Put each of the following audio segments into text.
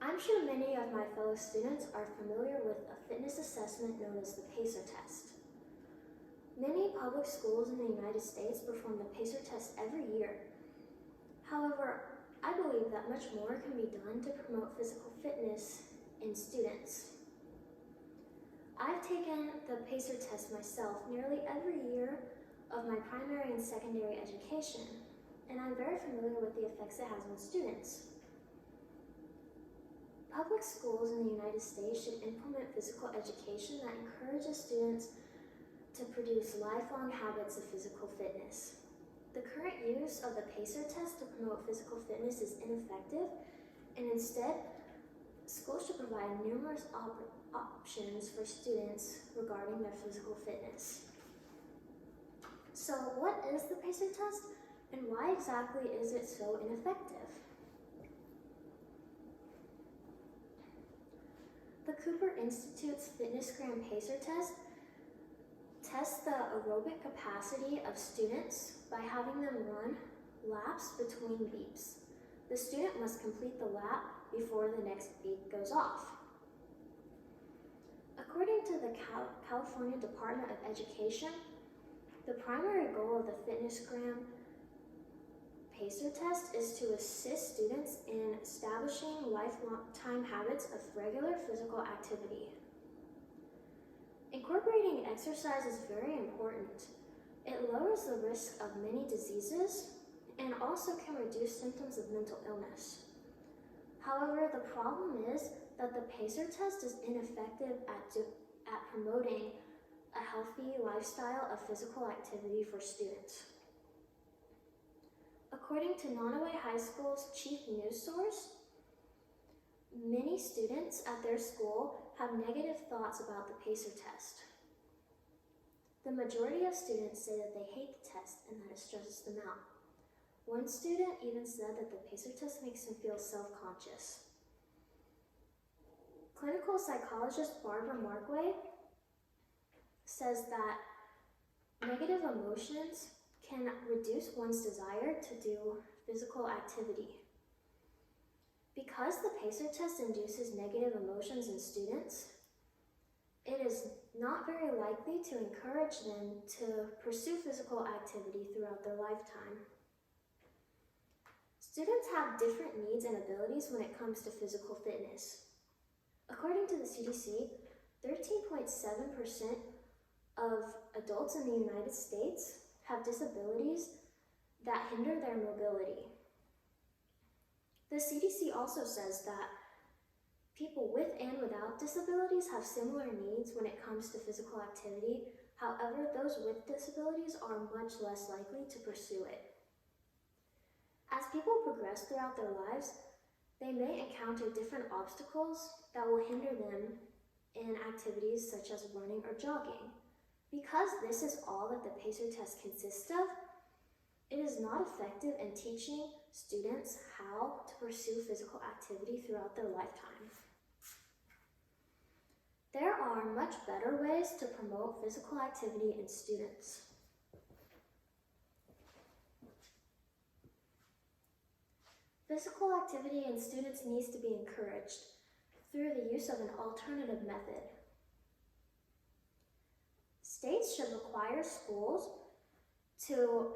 I'm sure many of my fellow students are familiar with a fitness assessment known as the PACER test. Many public schools in the United States perform the PACER test every year. However, I believe that much more can be done to promote physical fitness in students. I've taken the PACER test myself nearly every year of my primary and secondary education, and I'm very familiar with the effects it has on students. Public schools in the United States should implement physical education that encourages students to produce lifelong habits of physical fitness. The current use of the PACER test to promote physical fitness is ineffective, and instead, schools should provide numerous options for students regarding their physical fitness. So what is the PACER test, and why exactly is it so ineffective? The Cooper Institute's FitnessGram PACER test tests the aerobic capacity of students by having them run laps between beeps. The student must complete the lap before the next beep goes off. According to the California Department of Education, the primary goal of the FitnessGram PACER test is to assist students in establishing lifetime habits of regular physical activity. Incorporating exercise is very important. It lowers the risk of many diseases and also can reduce symptoms of mental illness. However, the problem is that the PACER test is ineffective at promoting a healthy lifestyle of physical activity for students. According to Nonaway High School's chief news source, many students at their school have negative thoughts about the PACER test. The majority of students say that they hate the test and that it stresses them out. One student even said that the PACER test makes him feel self-conscious. Clinical psychologist Barbara Markway says that negative emotions can reduce one's desire to do physical activity. Because the PACER test induces negative emotions in students, it is not very likely to encourage them to pursue physical activity throughout their lifetime. Students have different needs and abilities when it comes to physical fitness. According to the CDC, 13.7% of adults in the United States have disabilities that hinder their mobility. The CDC also says that people with and without disabilities have similar needs when it comes to physical activity. However, those with disabilities are much less likely to pursue it. As people progress throughout their lives, they may encounter different obstacles that will hinder them in activities such as running or jogging. Because this is all that the PACER test consists of, it is not effective in teaching students how to pursue physical activity throughout their lifetime. There are much better ways to promote physical activity in students. Physical activity in students needs to be encouraged through the use of an alternative method. States should require schools to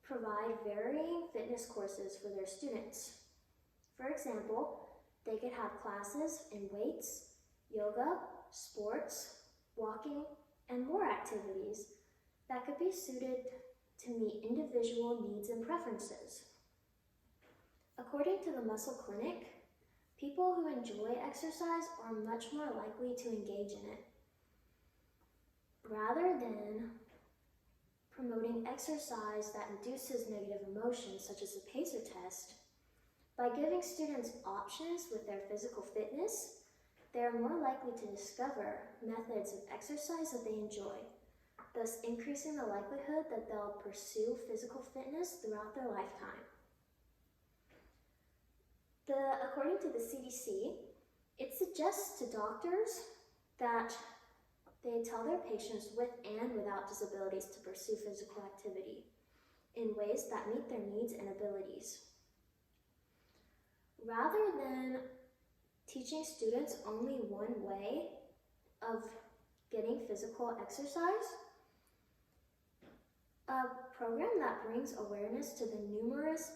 provide varying fitness courses for their students. For example, they could have classes in weights, yoga, sports, walking, and more activities that could be suited to meet individual needs and preferences. According to the Muscle Clinic, people who enjoy exercise are much more likely to engage in it. Rather than promoting exercise that induces negative emotions, such as the PACER test, by giving students options with their physical fitness, they are more likely to discover methods of exercise that they enjoy, thus increasing the likelihood that they'll pursue physical fitness throughout their lifetime. According to the CDC, it suggests to doctors that they tell their patients with and without disabilities to pursue physical activity in ways that meet their needs and abilities. Rather than teaching students only one way of getting physical exercise, a program that brings awareness to the numerous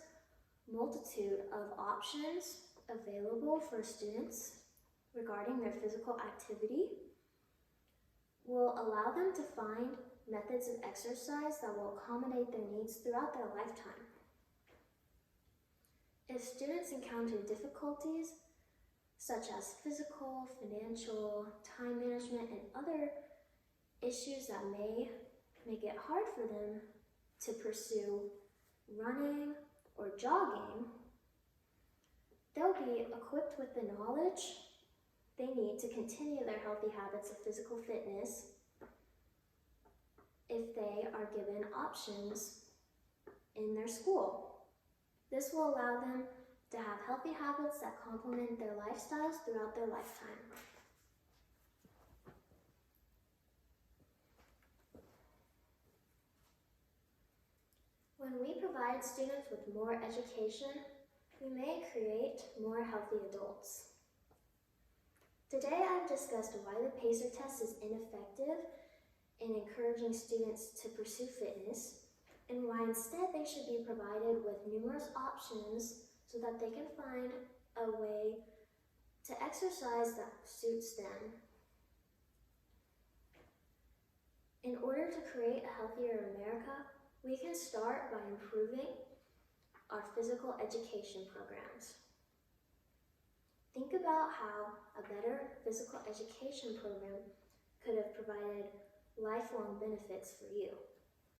multitude of options available for students regarding their physical activity, will allow them to find methods of exercise that will accommodate their needs throughout their lifetime. If students encounter difficulties such as physical, financial, time management, and other issues that may make it hard for them to pursue running or jogging, they'll be equipped with the knowledge they need to continue their healthy habits of physical fitness if they are given options in their school. This will allow them to have healthy habits that complement their lifestyles throughout their lifetime. When we provide students with more education, we may create more healthy adults. Today I've discussed why the PACER test is ineffective in encouraging students to pursue fitness, and why instead they should be provided with numerous options so that they can find a way to exercise that suits them. In order to create a healthier America, we can start by improving our physical education programs. Think about how a better physical education program could have provided lifelong benefits for you.